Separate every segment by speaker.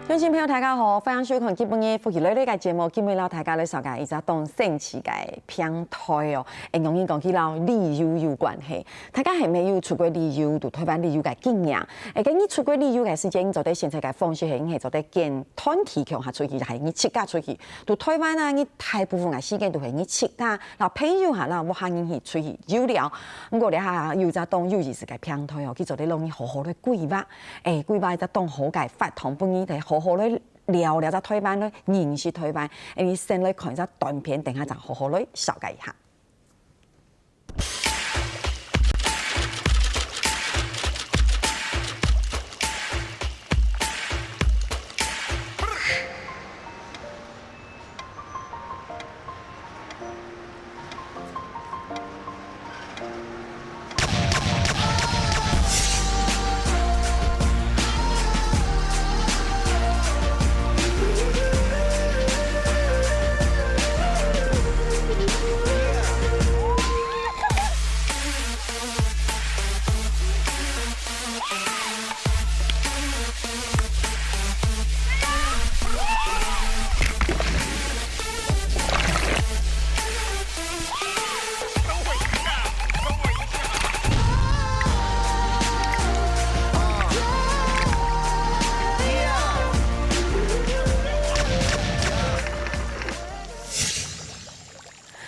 Speaker 1: 观众朋友大家好，欢迎收看今晡日福气类类嘅节目。今日เรา大家咧受嘅一隻當升旗嘅平台哦，容易講起到旅遊有關係。大家係咪有出國旅遊，就推辦旅遊嘅經驗？咁你出國旅遊嘅時間，做啲現在嘅方式係，係做啲跟團體強下出去，係你自家出去。到台灣啊，你大部分嘅時間都係你自家，嗱朋友下啦，我喊你去出去遊聊。咁我哋下有隻當有意思嘅平台哦，佢做啲讓你好好嘅規劃，規劃一隻當好嘅發糖本意，係好好咧。聊聊只推班咧，認識推班，你先嚟看一隻短片，等下就好好嚟了解一下。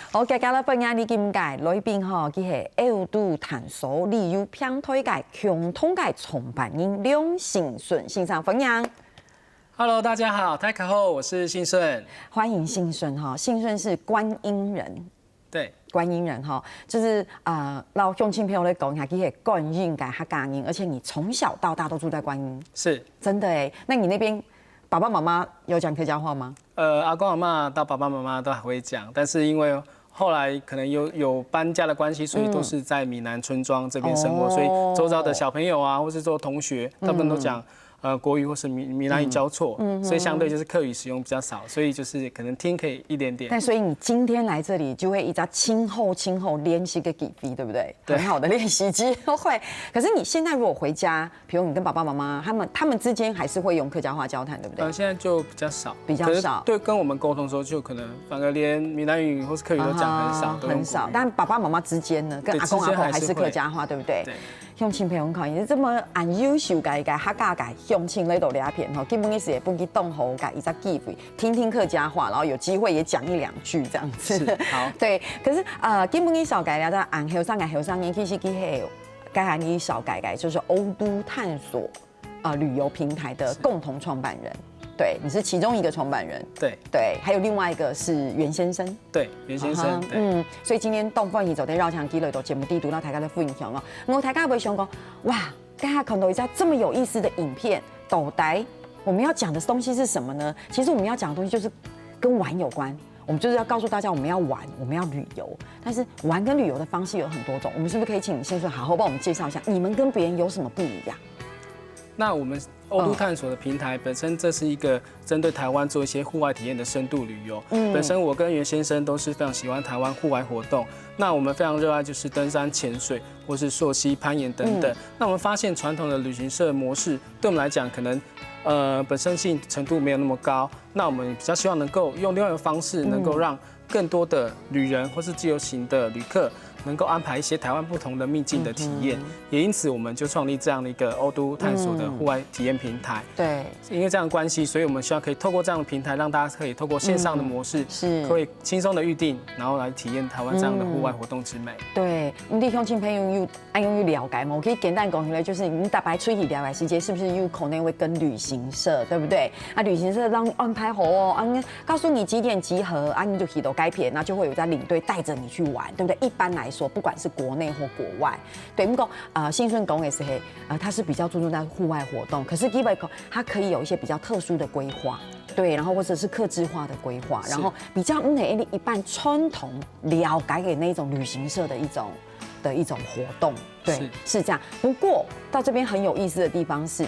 Speaker 1: 好，今日咧分享你見解，來賓吼，佢係歐都探索旅遊平台嘅共同嘅創辦人梁信順先生分享。
Speaker 2: Hello， 大家好，大家好，我是信順，
Speaker 1: 歡迎信順哈，信順是觀音人，
Speaker 2: 對，
Speaker 1: 觀音人哈，就是老鄉親朋友來講一下，佢係觀音嘅客家人，而且你從小到大都住在觀音，
Speaker 2: 是，
Speaker 1: 真的誒。那你那邊爸爸媽媽有講客家話嗎？
Speaker 2: 阿公阿嬤到爸爸媽媽都還會講，但是因為後來可能有搬家的關係，所以都是在閩南村莊這邊生活，所以周遭的小朋友啊，或是說同學，他們都講國語或是閩南語交錯，所以相對就是客語使用比較少，所以就是可能聽可以一點點。
Speaker 1: 但所以你今天來這裡就會一直親後練習個幾筆，對不對？對，很好的練習機會。可是你現在如果回家，比如你跟爸爸媽媽他們之間還是會用客家話交談，對不對？
Speaker 2: 現在就比較少，
Speaker 1: 比較少。
Speaker 2: 對，跟我們溝通的時候就可能反而連閩南語或是客語都講很少，
Speaker 1: 很少。但爸爸媽媽之間呢，跟阿公阿婆還是客家話，對不對？對。鄉親朋友看，你這麼優秀嘅客家嘅鄉親嚟到聊片吼，基本意思也不去動好嘅一個機會，聽聽客家話，然後有機會也講一兩句這樣子。
Speaker 2: 好。
Speaker 1: 對，可是基本意思嘅了，在後生嘅後生人，其實佢係介下你小改，就是歐都探索旅遊平台的共同創辦人。對，你是其中一個創辦人。對，還有另外一個是袁先生。
Speaker 2: 對，袁先生。
Speaker 1: 所以今天東方宇宙的繞牆機來到節目地圖，讓大家的分享哦。我大家會想講，哇，大家看到一張這麼有意思的影片，到底我們要講的東西是什麼呢？其實我們要講的東西就是跟玩有關，我們就是要告訴大家我們要玩，我們要旅遊。但是玩跟旅遊的方式有很多種，我們是不是可以請先生好好幫我們介紹一下，你們跟別人有什麼不一樣？
Speaker 2: 那我們歐都探索的平台本身，這是一個針對台灣做一些戶外體驗的深度旅遊。本身我跟袁先生都是非常喜歡台灣戶外活動。那我們非常熱愛就是登山、潛水，或是溯溪、攀岩等等。那我們發現傳統的旅行社模式對我們來講，可能本身性程度沒有那麼高。那我們比較希望能夠用另外一個方式，能夠讓更多的旅人或是自由行的旅客，能夠安排一些台灣不同的秘境的體驗，也因此我們就創立這樣的一個歐都探索的戶外體驗平台。
Speaker 1: 對，
Speaker 2: 因為這樣的關係，所以我們希望可以透過這樣的平台，讓大家可以透過線上的模式，可以輕鬆的預定，然後來體驗台灣這樣的戶外活動之美。
Speaker 1: 對，你哋鄉親朋友有愛用了解嗎？我可以簡單講起來，就是你大白出去了解世界，是不是有可能會跟旅行社，對不對？旅行社讓你安排好哦，告訴你幾點集合，你就去到該片，那就會有在領隊帶着你去玩，對不對？一般來說，不管是國內或國外，對，不過信順講的是它是比較注重在戶外活動，可是基本它可以有一些比較特殊的規劃。对，然后或者是客制化的规划，然后比较一般传统了解给那种旅行社的一种活动，对，是这样。不过到这边很有意思的地方是，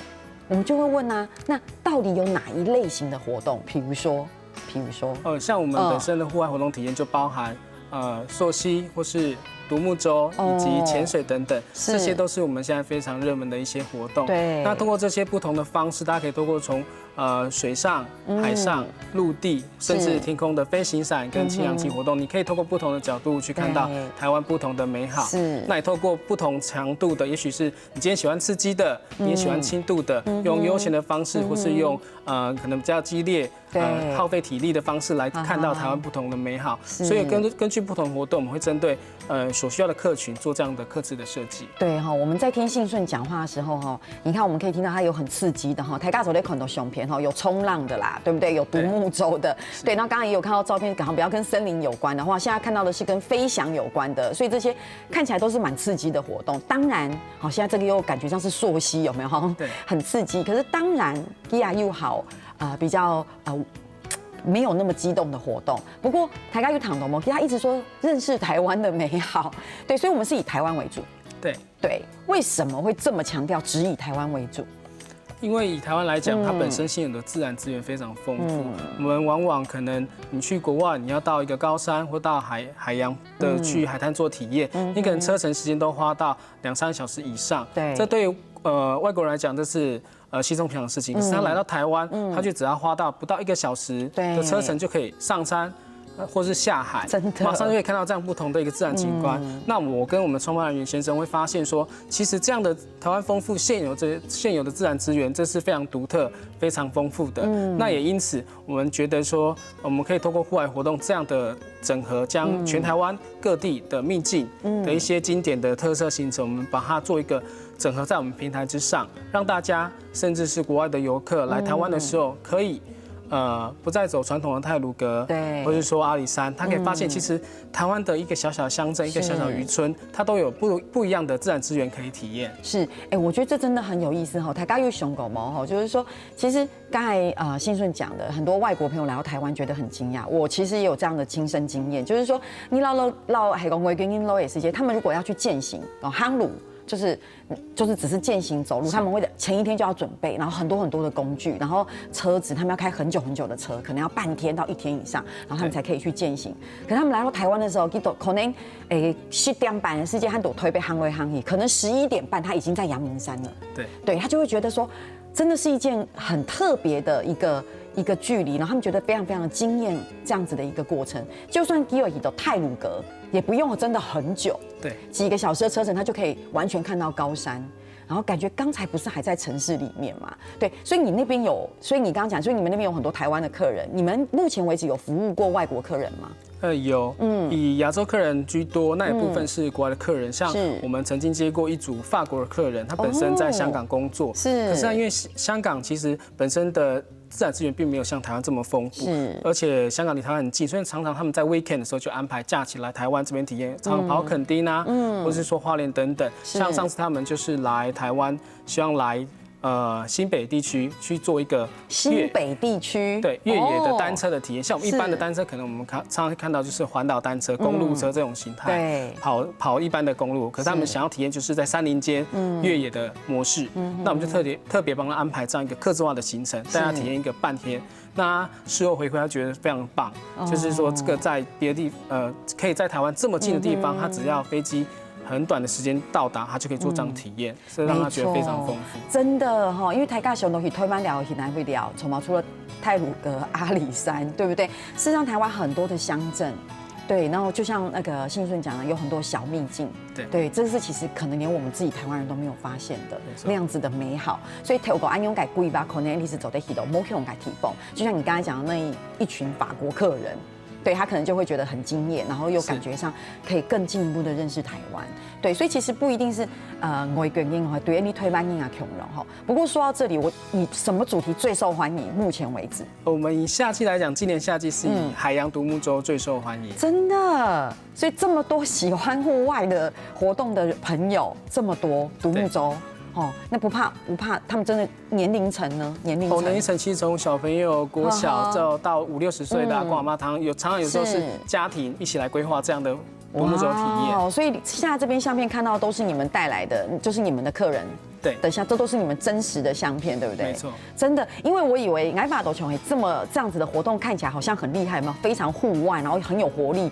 Speaker 1: 我们就会问啊，那到底有哪一类型的活动？比如说，
Speaker 2: 像我们本身的户外活动体验就包含溯溪或是独木舟以及潜水等等，这些都是我们现在非常热门的一些活动。
Speaker 1: 对，
Speaker 2: 那通过这些不同的方式，大家可以通过从水上、海上、陆地，甚至天空的飞行伞跟轻氧机活动，你可以透过不同的角度去看到台湾不同的美好。
Speaker 1: 是，
Speaker 2: 那也透过不同强度的，也许是你今天喜欢刺激的，你也喜欢轻度的，用悠闲的方式，或是用可能比较激烈、耗费体力的方式来看到台湾不同的美好。所以根据不同活动，我们会针对所需要的客群做这样的客制的设计。
Speaker 1: 对哈，我们在听信顺讲话的时候哈，你看我们可以听到他有很刺激的哈，台大走的很多相片哈，有冲浪的啦，对不对？有独木舟的，对。然后刚刚也有看到照片，刚好比较跟森林有关的话，现在看到的是跟飞翔有关的，所以这些看起来都是蛮刺激的活动。当然，好，现在这个又感觉像是溯溪，有没有哈？对，很刺激。可是当然，又好比较没有那么激动的活动。不过台大有躺懂吗？他一直说认识台湾的美好，对，所以我们是以台湾为主。对，为什么会这么强调只以台湾为主？
Speaker 2: 因为以台湾来讲，它本身现有的自然资源非常丰富。我们往往可能你去国外，你要到一个高山或到海洋的去海滩做体验，你可能车程时间都花到2-3小时以上。对，这对于外国人来讲，这是稀松平常的事情。可是他来到台湾，他就只要花到不到1个小时的车程就可以上山。或是下海，马上就可以看到这样不同的一个自然景观。那我跟我们创办人袁先生会发现说，其实这样的台湾丰富现有的自然资源，这是非常独特、非常丰富的。那也因此，我们觉得说，我们可以透过户外活动这样的整合，将全台湾各地的秘境的一些经典的特色行程，我们把它做一个整合在我们平台之上，让大家甚至是国外的游客来台湾的时候可以。不再走传统的太鲁阁，对，或者说阿里山，他可以发现，其实台湾的一个小小的乡镇，一个小小渔村，它都有不一样的自然资源可以体验。是，我觉得这真的很有意思哈。台大有熊狗毛哈，就是说，其实刚才信顺讲的，很多外国朋友来到台湾觉得很惊讶，我其实也有这样的亲身经验，就是说，你老海公维跟因老也是些，他们如果要去践行夯鲁。就是只是健行走路，他们会前一天就要准备，然后很多的工具，然后车子他们要开很久的车，可能要半天到1天以上，然后他们才可以去健行。可是他们来到台湾的时候，可能10点半的时间，他都推被航位航役，可能11点半他已经在阳明山了。对，他就会觉得说，真的是一件很特别的一个距离，然后他们觉得非常非常的惊艳这样子的一个过程。就算基尔伊的太鲁阁，也不用真的很久，对，几个小时的车程，他就可以完全看到高山。然后感觉刚才不是还在城市里面嘛？对，所以你那边有，所以你刚刚讲，所以你们那边有很多台湾的客人，你们目前为止有服务过外国客人吗？有，以亚洲客人居多，那一部分是国外的客人，像我们曾经接过一组法国的客人，他本身在香港工作，可是因为香港其实本身的自然资源并没有像台湾这么丰富，而且香港离台湾很近，所以常常他们在 weekend 的时候就安排假期来台湾这边体验，常常跑垦丁啊，或是说花莲等等。像上次他们就是来台湾，希望来新北地区去做一个新北地区对越野的单车的体验。像我们一般的单车，可能我们常常看到就是环岛单车、公路车这种形态，跑一般的公路。可是他们想要体验就是在山林间越野的模式，那我们就特别帮他安排这样一个客制化的行程，带他体验一个半天。那事后回馈，他觉得非常棒，就是说这个在别的可以在台湾这么近的地方，他只要飞机很短的时间到达，他就可以做这样体验，所以让他觉得非常丰富。真的哈，因为台大熊都可以推慢聊，很难会聊，除了太鲁阁、阿里山，对不对？事实上，台湾很多的乡镇，对，然后就像那个信顺讲的，有很多小秘境，对，这是其实可能连我们自己台湾人都没有发现的那样子的美好。所以透过安永改故意把可能历史走在 hito， 没用改提供，就像你刚才讲的那一群法国客人。对他可能就会觉得很惊艳，然后又感觉上可以更进一步的认识台湾。对，所以其实不一定是外国人会对你推翻你啊恐龙哈。不过说到这里，你什么主题最受欢迎？目前为止，我们以夏季来讲，今年夏季是以海洋独木舟最受欢迎。真的，所以这么多喜欢户外的活动的朋友，这么多独木舟。
Speaker 1: 哦，那不怕，他们真的年龄层呢？年龄层
Speaker 2: 其实从小朋友国小到50、60岁的阿公阿妈，常常有时候是家庭一起来规划这样的独木舟体验。
Speaker 1: 所以现在这边相片看到都是你们带来的，就是你们的客人。
Speaker 2: 对，
Speaker 1: 等一下，这都是你们真实的相片，对不对？
Speaker 2: 没错，
Speaker 1: 真的，因为我以为爱巴斗球这样子的活动看起来好像很厉害嘛，非常户外，然后很有活力。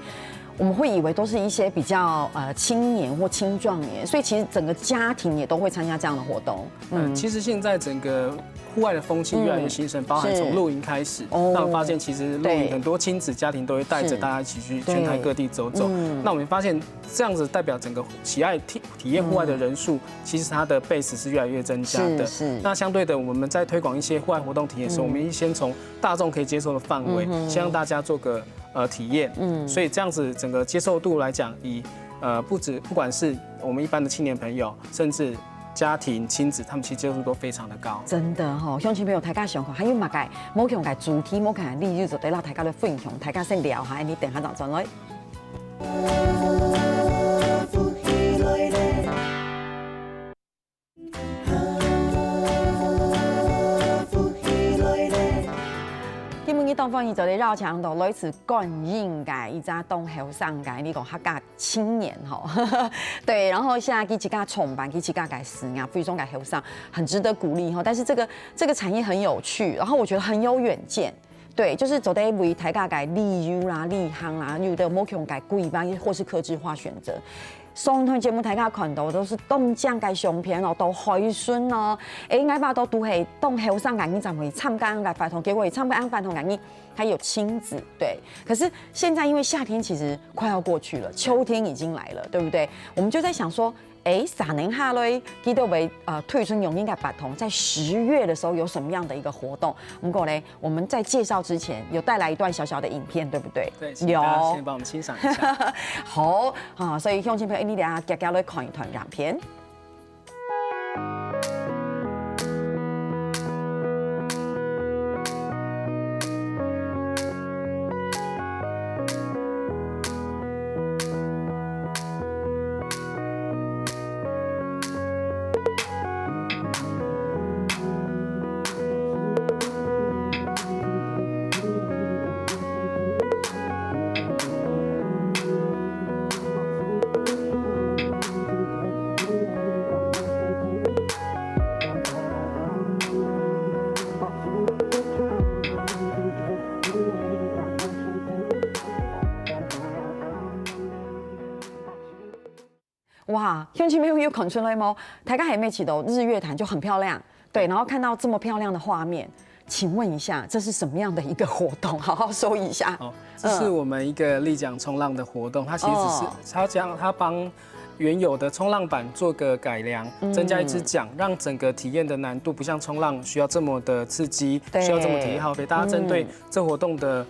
Speaker 1: 我们会以为都是一些比较青年或青壮年，所以其实整个家庭也都会参加这样的活动。
Speaker 2: 其实现在整个户外的风气越来越兴盛，包含从露营开始，那我们发现其实露营很多亲子家庭都会带着大家一起去全台各地走走。那我们发现这样子代表整个喜爱体验户外的人数，其实它的 base 是越来越增加的。那相对的，我们在推广一些户外活动体验的时候，我们先从大众可以接受的范围，先让大家做个体验。所以这样子整个接受度来讲，不管是我们一般的青年朋友，甚至家庭亲子，他们其实接受度都非常的高。
Speaker 1: 真的哈，乡亲朋友大家想看，还有嘛个，某强个主题，某强例子就对啦，大家来分享，大家先聊下，你等下就转来。东方伊就咧绕墙头，类似观音界，伊在东后上界，你讲客家青年吼，对，然后现在几家重办，几家改死啊，非中改后上，很值得鼓励哈。但是这个产业很有趣，然后我觉得很有远见。对，就是走在为台家改利优啦、利行啦，有的某种改贵吧，或是客制化选择。上台节目大家看到都是东江嘅相片咯，到海巡咯，爱巴都係當後生眼睛就會參加嘅活動，結果也參加活動眼睛還有親子，對。可是現在因為夏天其實快要過去了，秋天已經來了，對不對？我們就在想說。3年下來，記得為退春永應該活動，在10月的時候有什麼樣的一個活動？不過呢，我們在介紹之前有帶來一段小小的影片，對不對？
Speaker 2: 對，有。大家先幫我們欣賞一下。
Speaker 1: 好啊，所以鄉親朋友，你哋啊，夾夾來看一段影片。哇，乡亲朋友有看出来吗？大家还没起到日月潭就很漂亮，对，然后看到这么漂亮的画面，请问一下，这是什么样的一个活动？好好说一下。
Speaker 2: 哦，这是我们一个立桨冲浪的活动，它其实是它帮原有的冲浪板做个改良，增加一支桨，让整个体验的难度不像冲浪需要这么的刺激，需要这么体力耗费。大家针对这活动的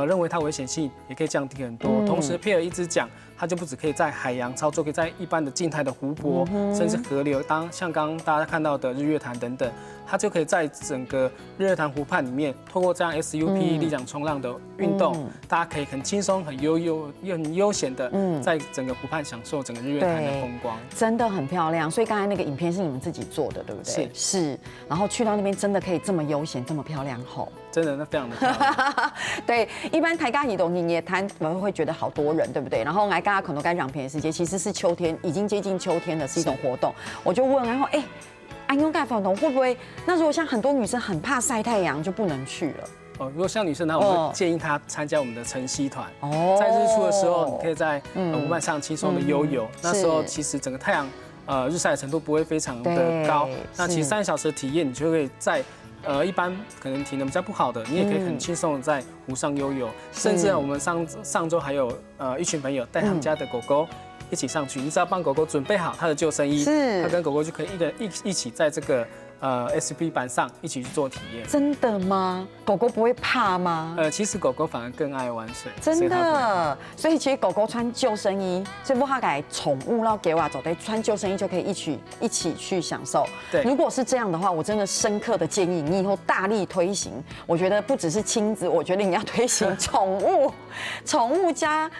Speaker 2: 认为它危险性也可以降低很多，同时配合一支桨，它就不只可以在海洋操作，可以在一般的静态的湖泊，甚至河流，像刚刚大家看到的日月潭等等，它就可以在整个日月潭湖畔里面，透过这样 SUP 立桨冲浪的运动，大家可以很轻松、很悠闲的，在整个湖畔享受整个日月潭的风光，
Speaker 1: 真的很漂亮。所以刚才那个影片是你们自己做的，对不对？是。然后去到那边真的可以这么悠闲、这么漂亮吼。
Speaker 2: 真的，那非常的漂亮。
Speaker 1: 对，一般台家移动营业摊我们会觉得好多人，对不对？然后来刚刚可能该让便宜时间，其实是秋天，已经接近秋天的是一种活动。我就问，然后安用盖活动会不会？那如果像很多女生很怕晒太阳，就不能去了。
Speaker 2: 哦，如果像女生呢，我们会建议她参加我们的晨曦团。哦，在日出的时候，你可以在湖畔上轻松的悠游。那时候其实整个太阳日晒的程度不会非常的高。那其实3小时的体验，你就会在一般可能体能比较不好的，你也可以很轻松的在湖上悠游。甚至我们上周还有一群朋友带他们家的狗狗一起上去，你只要帮狗狗准备好它的救生衣，它跟狗狗就可以一起在这个SUP 板上一起去做体验。
Speaker 1: 真的吗？狗狗不会怕吗？
Speaker 2: 其实狗狗反而更爱玩水。
Speaker 1: 真的，所以其实狗狗穿救生衣，所以不好改宠物要给我走的穿救生衣就可以一起去享受。
Speaker 2: 对，
Speaker 1: 如果是这样的话，我真的深刻的建议你以后大力推行。我觉得不只是亲子，我觉得你要推行宠物加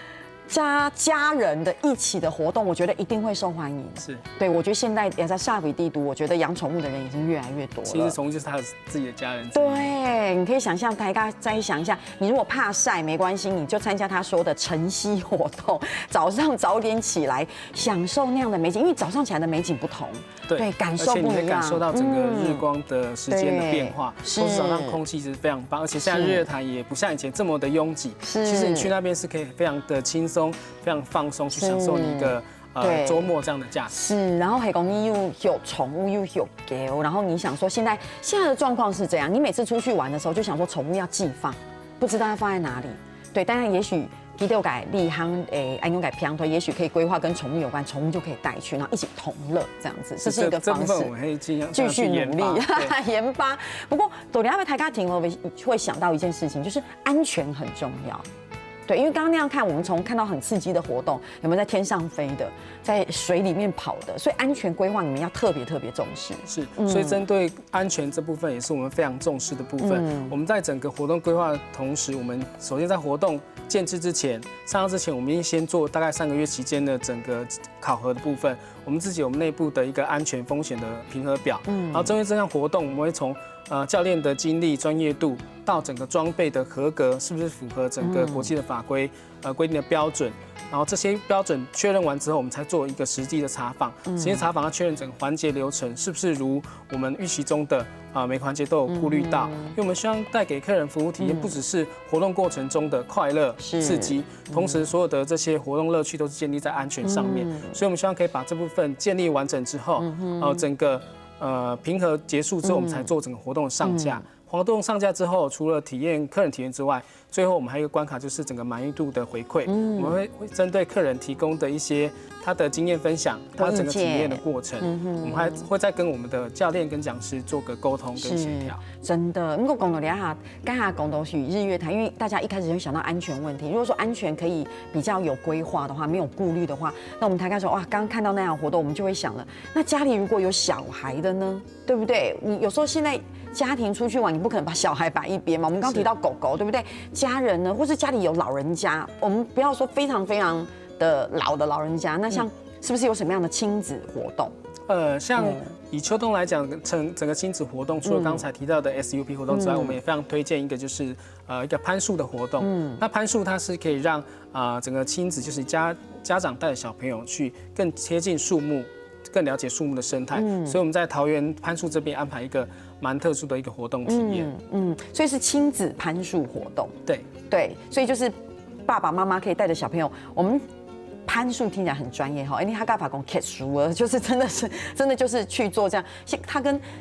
Speaker 1: 家人的一起的活动，我觉得一定会受欢迎。
Speaker 2: 是，
Speaker 1: 对，我觉得现在也在萨比地都，我觉得养宠物的人已经越来越多了。
Speaker 2: 其实宠物就是他自己的家人。
Speaker 1: 对，你可以想象，大家再想一下，你如果怕晒没关系，你就参加他说的晨曦活动，早上早点起来，享受那样的美景，因为早上起来的美景不同，对，感受不一样。
Speaker 2: 而且你会感受到整个日光的时间的变化，同时早上空气其实非常棒，而且现在日月潭也不像以前这么的拥挤，其实你去那边是可以非常的轻松、非常放松去享受你一个周末这样的假期。
Speaker 1: 是，然后黑公你又有宠物又有狗，然后你想说现在的状况是这样，你每次出去玩的时候就想说宠物要寄放，不知道要放在哪里。对，当然也许基督改立行安永改平推，也许可以规划跟宠物有关，宠物就可以带去，然后一起同乐这样子，这是一个方式。
Speaker 2: 这部分我会尽量
Speaker 1: 继续努力研发。不过，朵莲被台大停了，会想到一件事情，就是安全很重要。对，因为刚刚那样看，我们看到很刺激的活动，有没有在天上飞的，在水里面跑的，所以安全规划你们要特别重视。
Speaker 2: 是，所以针对安全这部分也是我们非常重视的部分。我们在整个活动规划的同时，我们首先在活动建制之前、上场之前，我们先做大概3个月期间的整个考核的部分，我们内部的一个安全风险的评核表。然后针对这项活动，我们会从教练的经历、专业度到整个装备的合格，是不是符合整个国际的法规规定的标准？然后这些标准确认完之后，我们才做一个实际的查访。实际查访要确认整个环节流程是不是如我们预期中的每个环节都有顾虑到。因为我们希望带给客人服务体验，不只是活动过程中的快乐刺激，同时所有的这些活动乐趣都是建立在安全上面。所以我们希望可以把这部分建立完整之后，整个评核结束之后，我们才做整个活动的上架。活动上架之后，除了客人体验之外，最后我们还有一个关卡，就是整个满意度的回馈。我们会针对客人提供的一些他的经验分享，他整个体验的过程，我们还会再跟我们的教练跟讲师做个沟通跟协调。
Speaker 1: 真的，如果讲到了哈，刚才讲到是日月潭，因为大家一开始就想到安全问题。如果说安全可以比较有规划的话，没有顾虑的话，那我们台开说哇，刚刚看到那样活动，我们就会想了，那家里如果有小孩的呢，对不对？你有时候现在家庭出去玩，你不可能把小孩摆一边嘛。我们刚提到狗狗，对不对？家人呢，或是家里有老人家，我们不要说非常的老的老人家，那像是不是有什么样的亲子活动？
Speaker 2: 像以秋冬来讲，整个亲子活动，除了刚才提到的 SUP 活动之外，我们也非常推荐一个就是一个攀树的活动。那攀树它是可以让整个亲子，就是家长带着小朋友去更贴近树木，更了解树木的生态。所以我们在桃园攀树这边安排一个蛮特殊的一个活动体验。
Speaker 1: 所以是亲子攀树活动。对，所以就是爸爸妈妈可以带着小朋友，我们攀树听起来很专业哈，因为他干法讲 cat 树了，就是真的就是去做这样，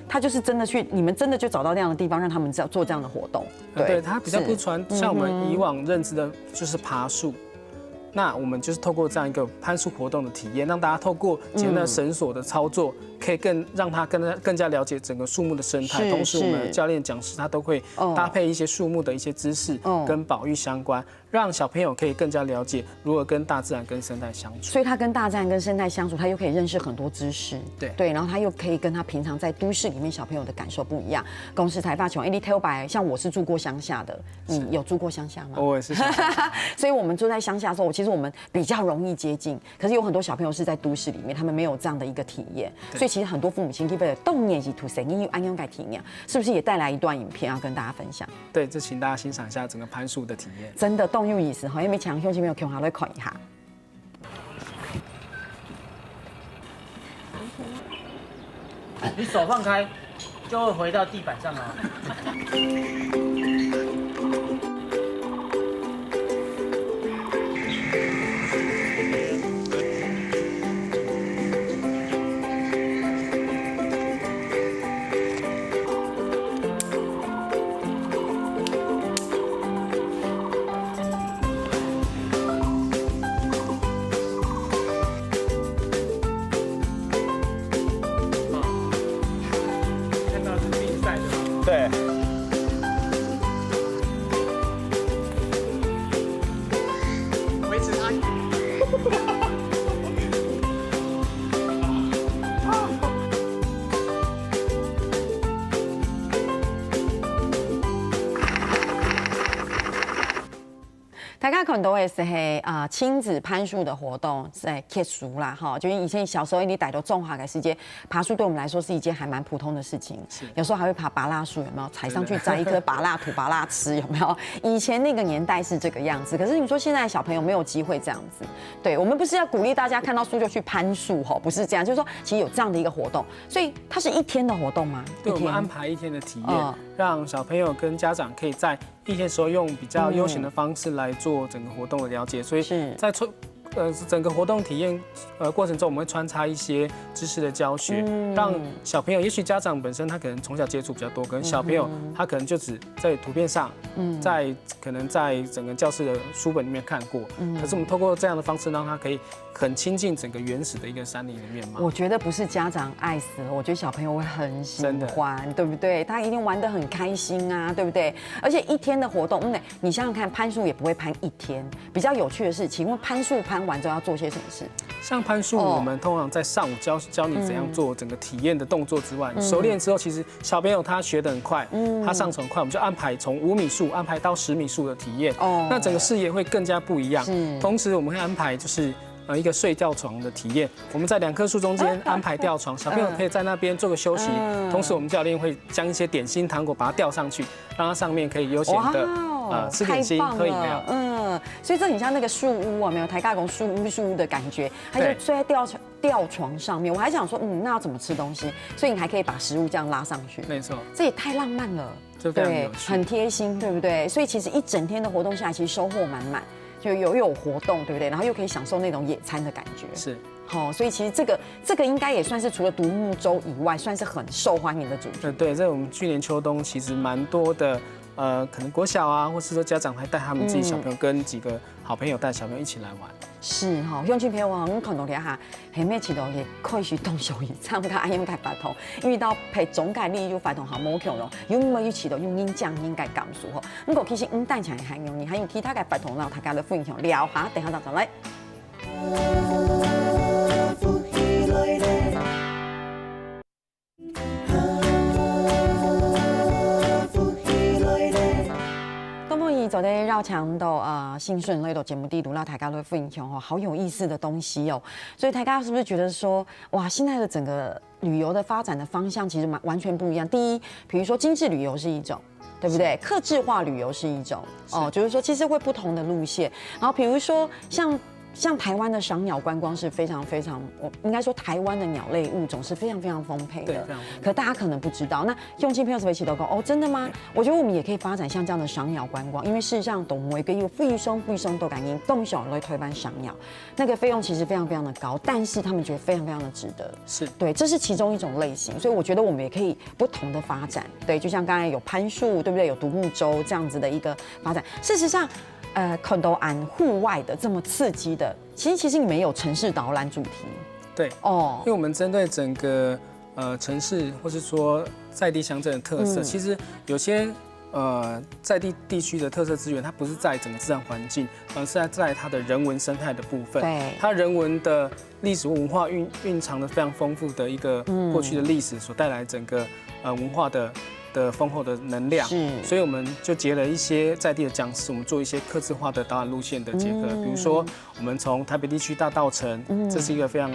Speaker 1: 他就是真的去，你们真的就找到那样的地方，让他们做这样的活动。
Speaker 2: 对，他比较不像我们以往认知的，就是爬树。那我们就是透过这样一个攀树活动的体验，让大家透过简单的绳索的操作，可以让他更加了解整个树木的生态。同时，我们的教练讲师他都会搭配一些树木的一些知识跟保育相关，让小朋友可以更加了解如何跟大自然跟生态相处。
Speaker 1: 所以他跟大自然跟生态相处，他又可以认识很多知识。对，然后他又可以跟他平常在都市里面小朋友的感受不一样。公司台发穷，你挑白，像我是住过乡下的，你有住过乡下吗？
Speaker 2: 我也是乡下。
Speaker 1: 所以我们住在乡下的时候，其实我们比较容易接近，可是有很多小朋友是在都市里面，他们没有这样的一个体验，所以其实很多父母亲基本的动念及图神，你有安用改体验，是不是也带来一段影片要跟大家分享？
Speaker 2: 对，就请大家欣赏一下整个攀树的体验。
Speaker 1: 真的动有意思哈，因为强兄弟没有看，好来看一下。
Speaker 3: 你手放开，就会回到地板上啊。对。维持它。
Speaker 1: 大家看到的的是亲子攀树的活动，在刻树啦哈，就是以前小时候你逮到中华的时间，爬树对我们来说是一件还蛮普通的事情。有时候还会爬芭乐树，有没有？踩上去摘一颗芭乐吐芭乐吃，有没有？以前那个年代是这个样子，可是你说现在小朋友没有机会这样子。对，我们不是要鼓励大家看到树就去攀树吼，不是这样，就是说其实有这样的一个活动，所以它是1天的活动吗？
Speaker 2: 对，我们安排1天的体验，让小朋友跟家长可以在1天的时候用比较悠闲的方式来做整个活动的了解，所以在整个活动体验过程中，我们会穿插一些知识的教学，让小朋友，也许家长本身他可能从小接触比较多，跟小朋友他可能就只在图片上，可能在整个教室的书本里面看过，可是我们透过这样的方式，让他可以很亲近整个原始的一个山林的面貌。
Speaker 1: 我觉得不是家长爱死了，我觉得小朋友会很喜欢，对不对？他一定玩得很开心啊，对不对？而且1天的活动，你想想看，攀树也不会攀1天。比较有趣的是，请问攀树攀完之后要做些什么事？
Speaker 2: 像攀树，我们通常在上午教你怎样做整个体验的动作之外，熟练之后，其实小朋友他学得很快，他上手很快，我们就安排从5米树安排到10米树的体验，那整个视野会更加不一样。同时我们会安排就是一个睡吊床的体验，我们在2棵树中间安排吊床，小朋友可以在那边做个休息。同时我们教练会将一些点心糖果把它吊上去，让它上面可以悠闲的吃点心、喝饮料。
Speaker 1: 所以这很像那个树屋啊，没有台大公树屋的感觉，他就睡在吊床上面。我还想说，那要怎么吃东西？所以你还可以把食物这样拉上去。
Speaker 2: 没错，
Speaker 1: 这也太浪漫了，
Speaker 2: 对，
Speaker 1: 很贴心，对不对？所以其实1整天的活动下来，其实收获满满。就有活动，对不对？然后又可以享受那种野餐的感觉。
Speaker 2: 是，
Speaker 1: 所以其实这个应该也算是除了独木舟以外，算是很受欢迎的主题。
Speaker 2: 对，在我们去年秋冬其实蛮多的，可能国小啊，或是说家长还带他们自己小朋友跟几个好朋友带小朋友一起来玩。
Speaker 1: 是哈，乡亲朋友我看到了哈，下面起到也可以去动手去参加安用改法通，因为到陪总改利就法通好冇强咯，用么一起到用因降应该感受吼，不过其实带起来还容易，还有其他嘅法通，然后大家的分享聊下，等下就来。昨天绕墙到新顺那度节目地图，让大家都分享好有意思的东西哦。所以大家是不是觉得说，哇，现在的整个旅游的发展的方向其实完全不一样？第一，比如说精致旅游是一种，对不对？客制化旅游是一种就是说其实会不同的路线。然后比如说像台湾的赏鸟观光是非常非常，我应该说台湾的鸟类物种是非常非常丰沛的，可大家可能不知道。那用心朋友是一起都讲真的吗？我觉得我们也可以发展像这样的赏鸟观光，因为事实上懂我一个有费松都感应动小来推班赏鸟，那个费用其实非常非常的高，但是他们觉得非常非常的值得。
Speaker 2: 是
Speaker 1: 对，这是其中一种类型，所以我觉得我们也可以不同的发展。对，就像刚才有攀树，对不对？有独木舟这样子的一个发展。事实上。看到户外的这么刺激的，其实你们有城市导览主题，
Speaker 2: 对因为我们针对整个城市或是说在地乡镇的特色，其实有些在地地区的特色资源，它不是在整个自然环境，而是在它的人文生态的部分。
Speaker 1: 对，
Speaker 2: 它人文的历史文化蕴藏的非常丰富的一个过去的历史所带来整个文化的丰厚的能量，所以我们就结了一些在地的讲师，我们做一些客制化的导览路线的结合，比如说我们从台北地区大稻埕，这是一个非常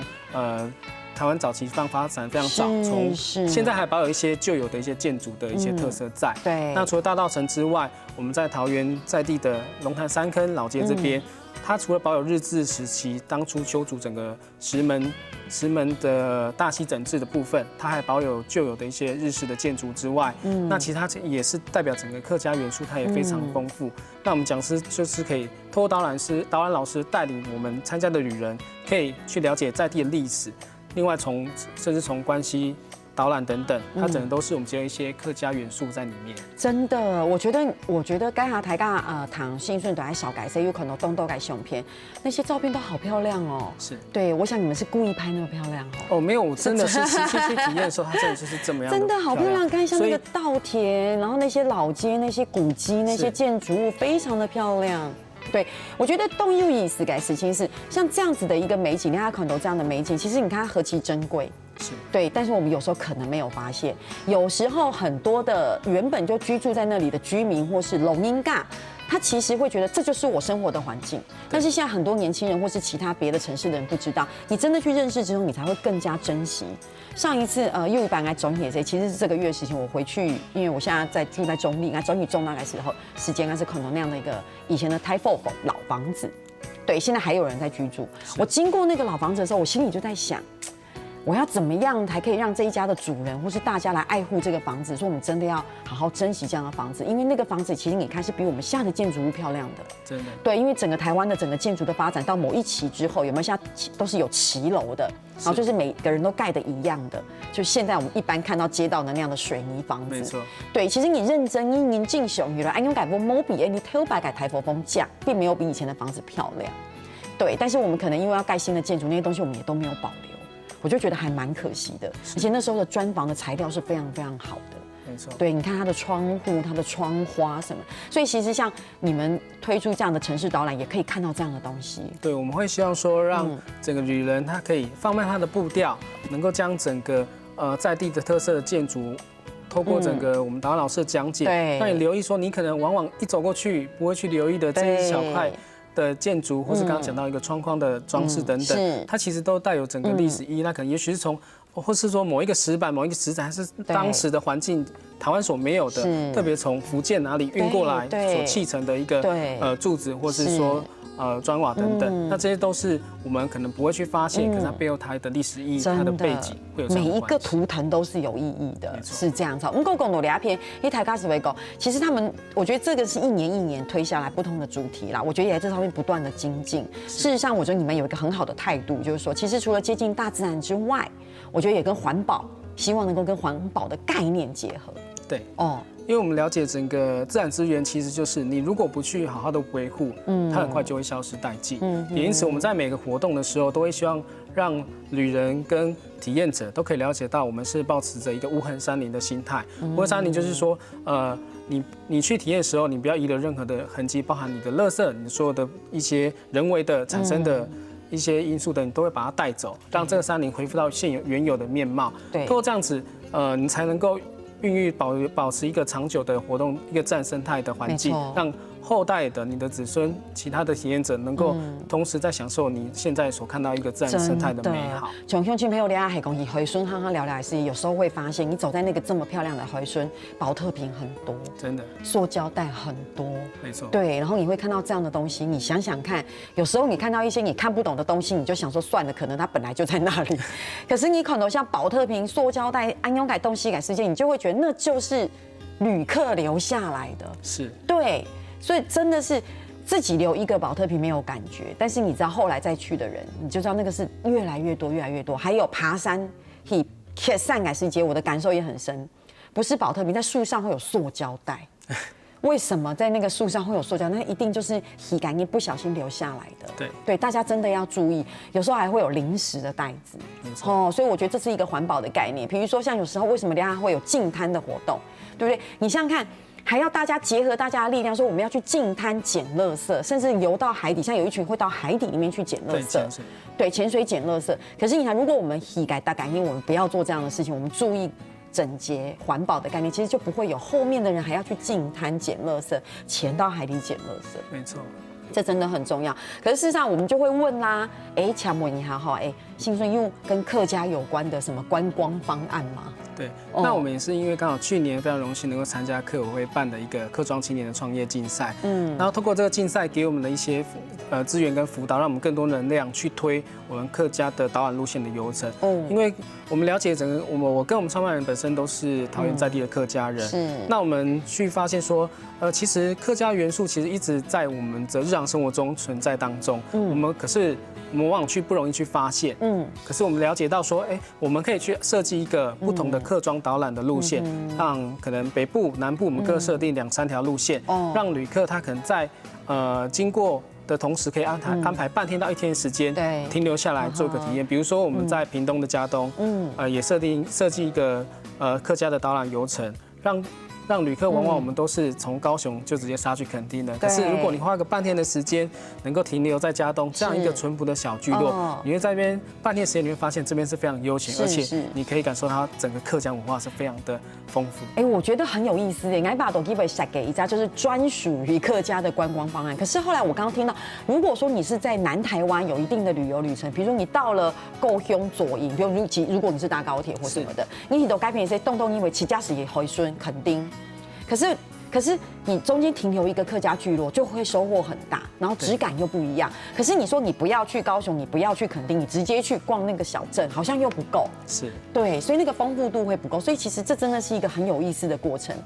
Speaker 2: 台湾早期发展非常早，从现在还保有一些旧有的一些建筑的一些特色在。
Speaker 1: 对，
Speaker 2: 那除了大稻埕之外，我们在桃园在地的龙潭三坑老街这边，它除了保有日治时期当初修筑整个石门的大溪整治的部分，它还保有旧有的一些日式的建筑之外，那其他也是代表整个客家元素，它也非常丰富。那我们讲师就是可以透过导览老师带领我们参加的旅人，可以去了解在地的历史，另外甚至从关系导览等等，它整个都是我们结合一些客家元素在里面。
Speaker 1: 真的，我觉得该下台大唐新顺都还少改，所以有可能东都改相片，那些照片都好漂亮哦。
Speaker 2: 是，
Speaker 1: 对，我想你们是故意拍那么漂亮哦。
Speaker 2: 没有，我真的是实际去体验的时候，它真的就是这么样。
Speaker 1: 真的好漂亮，看像那个稻田，然后那些老街、那些古迹、那些建筑物，非常的漂亮。对，我觉得动又意思改事情是像这样子的一个美景，大家看到这样的美景，其实你看它何其珍贵。对，但是我们有时候可能没有发现，有时候很多的原本就居住在那里的居民或是龙音尬，他其实会觉得这就是我生活的环境。但是现在很多年轻人或是其他别的城市的人不知道，你真的去认识之后，你才会更加珍惜。上一次又一版来中野这，其实是这个月的事情。我回去，因为我现在住在中立，中立中大概时间应该是可能那样的一个以前的台风老房子，对，现在还有人在居住。我经过那个老房子的时候，我心里就在想，我要怎么样才可以让这一家的主人或是大家来爱护这个房子？说我们真的要好好珍惜这样的房子，因为那个房子其实你看是比我们现在的建筑物漂亮的，
Speaker 2: 真的。
Speaker 1: 对，因为整个台湾的整个建筑的发展到某一期之后，有没有现在都是有骑楼的，然后就是每个人都盖的一样的，就现在我们一般看到街道的那样的水泥房子，
Speaker 2: 没错。
Speaker 1: 对，其实你认真一年进雄原来安永改波某比你偷白改台风风价，并没有比以前的房子漂亮，对，但是我们可能因为要盖新的建筑，那些东西我们也都没有保留。我就觉得还蛮可惜的，而且那时候的砖房的材料是非常非常好的，
Speaker 2: 没错。
Speaker 1: 对，你看它的窗户、它的窗花什么，所以其实像你们推出这样的城市导览，也可以看到这样的东西。
Speaker 2: 对，我们会希望说，让整个旅人他可以放慢他的步调，能够将整个在地的特色的建筑，透过整个我们导览老师的讲解，让你留意说，你可能往往一走过去不会去留意的这一小块的建筑，或是刚刚讲到一个窗框的装饰等等，它其实都带有整个历史意义。那可能也许是从，或是说某一个石板、某一个石材，还是当时的环境台湾所没有的，特别从福建哪里运过来所砌成的一个柱子，或是说砖瓦等等，那这些都是我们可能不会去发现，可是它背后它的历史意义、它的背景会有这样的关系。
Speaker 1: 每一个图腾都是有意义的，是这样子。我们共同聊片，因为台卡斯维狗，其实他们，我觉得这个是一年一年推下来不同的主题啦，我觉得也在这上面不断的精进。事实上，我觉得你们有一个很好的态度，就是说，其实除了接近大自然之外，我觉得也跟环保，希望能够跟环保的概念结合。
Speaker 2: 对，哦。因为我们了解整个自然资源，其实就是你如果不去好好的维护，它很快就会消失殆尽。也因此，我们在每个活动的时候，都会希望让旅人跟体验者都可以了解到，我们是抱持着一个无痕山林的心态。无痕山林就是说，你去体验的时候，你不要遗留任何的痕迹，包含你的垃圾，你所有的一些人为的产生的一些因素的，你都会把它带走，让这个山林恢复到原有的面貌。对，通过这样子，你才能够孕育保持一个长久的活动，一个自然生态的环境，让后代的你的子孙、其他的体验者能够同时在享受你现在所看到一个自然生态的美好。
Speaker 1: 从乡亲朋友聊海公以回孙哈哈聊聊还是有时候会发现，你走在那个这么漂亮的回孙，保特瓶很多，
Speaker 2: 真的，
Speaker 1: 塑胶袋很多，
Speaker 2: 没错，
Speaker 1: 对，然后你会看到这样的东西，你想想看，有时候你看到一些你看不懂的东西，你就想说算了，可能它本来就在那里，可是你可能像保特瓶、塑胶袋、安永改东西改世界，你就会觉得那就是旅客留下来的，
Speaker 2: 是
Speaker 1: 对。所以真的是自己留一个保特瓶没有感觉，但是你知道后来再去的人，你就知道那个是越来越多，越来越多。还有爬山，上改世界，我的感受也很深。不是保特瓶，在树上会有塑胶袋。为什么在那个树上会有塑胶？那一定就是体感你不小心留下来的。对，大家真的要注意。有时候还会有零食的袋子。哦，所以我觉得这是一个环保的概念。比如说像有时候为什么大家会有净滩的活动，对不对？你想想看。还要大家结合大家的力量，说我们要去净滩捡垃圾，甚至游到海底，像有一群会到海底里面去捡垃圾，对，潜水捡垃圾。可是你看，如果我们大概念，我们不要做这样的事情，我们注意整洁环保的概念，其实就不会有后面的人还要去净滩捡垃圾，潜到海底捡垃圾。
Speaker 2: 没错。
Speaker 1: 这真的很重要，可是事实上我们就会问啦，强模你好哈，新顺又跟客家有关的什么观光方案吗？
Speaker 2: 对，那我们也是因为刚好去年非常荣幸能够参加客委会办的一个客庄青年的创业竞赛，然后通过这个竞赛给我们的一些资源跟辅导，让我们更多能量去推我们客家的导览路线的游程。因为我们了解整个我跟我们创办人本身都是桃园在地的客家人，那我们去发现说，其实客家元素其实一直在我们的日常生活中存在当中，可是我们往往不容易去发现，可是我们了解到说，我们可以去设计一个不同的客庄导览的路线，让可能北部、南部我们各设定2-3条路线，让旅客他可能在经过的同时，可以安排半天到1天的时间停留下来做一个体验。比如说我们在屏东的佳冬，也设计一个客家的导览游程，让让旅客往往我们都是从高雄就直接杀去垦丁的。可是如果你花个半天的时间，能够停留在嘉东这样一个淳朴的小聚落，你会在这边半天时间，你会发现这边是非常悠闲，而且你可以感受到它整个客家文化是非常的丰富。
Speaker 1: 哎，我觉得很有意思耶，挨把都基本下给一家就是专属于客家的观光方案。可是后来我刚刚听到，如果说你是在南台湾有一定的旅游旅程，比如说你到了高雄左营，比如果你是搭高铁或什么的，你都改变一些动动，因为起驾驶也回顺垦丁，可是你中间停留一个客家聚落，就会收获很大，然后质感又不一样。可是你说你不要去高雄，你不要去垦丁，你直接去逛那个小镇，好像又不够。
Speaker 2: 是，
Speaker 1: 对，所以那个丰富度会不够。所以其实这真的是一个很有意思的过程。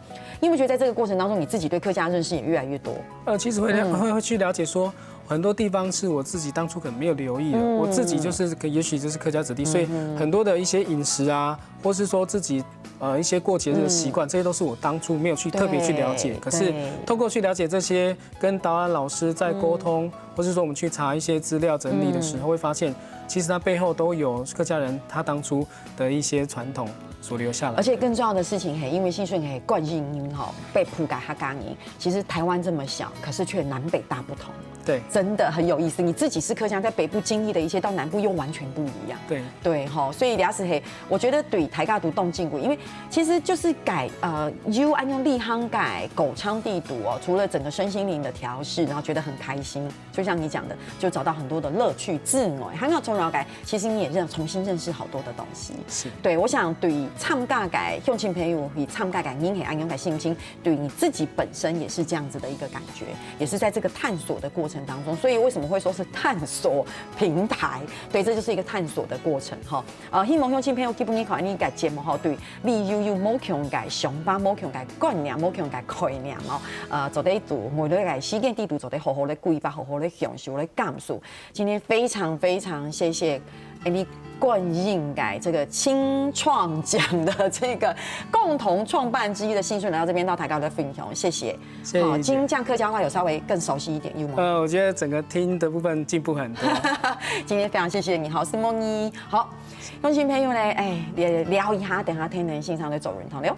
Speaker 1: 因为觉得在这个过程当中，你自己对客家认识也越来越多。
Speaker 2: 其实会去了解说。很多地方是我自己当初可能没有留意的，我自己就是也许就是客家子弟，所以很多的一些饮食啊，或是说自己一些过节日的习惯，这些都是我当初没有去特别去了解。可是透过去了解这些，跟导览老师在沟通，或是说我们去查一些资料整理的时候，会发现其实它背后都有客家人他当初的一些传统所留下来。
Speaker 1: 而且更重要的事情，因为信顺惯性音被铺改哈嘎音，其实台湾这么小，可是却南北大不同。
Speaker 2: 对，
Speaker 1: 真的很有意思。你自己是客家，在北部经历的一些，到南部又完全不一样。对哈，所以俩是我觉得对台尬独动进步，因为其实就是改按用立夯改狗昌地图哦，除了整个身心灵的调试，然后觉得很开心，就像你讲的，就找到很多的乐趣自我。还有从了改，其实你也重新认识好多的东西。
Speaker 2: 是，
Speaker 1: 对，我想对唱尬改用亲朋友以唱尬改您很安用改信心，对你自己本身也是这样子的一个感觉，也是在这个探索的过程当中，所以为什么会说是探索平台？对，这就是一个探索的过程哈。希望乡亲朋友基本你看你改节目哈，对，你有冇强改想法，冇强改观念，冇强改概念哦。做得做，我哋改时间地图做得好好的规划，好好的享受的感受。今天非常非常谢谢你冠应改这个青创奖的这个共同创办之一的信顺来到这边到台高的分享，谢谢。
Speaker 2: 谢谢。
Speaker 1: 今这样客家话有稍微更熟悉一点，有吗？
Speaker 2: 我觉得整个听的部分进步很多。
Speaker 1: 今天非常谢谢你，好，是梦妮。好，乡亲朋友呢，聊一下，等下听人欣赏的走人堂了。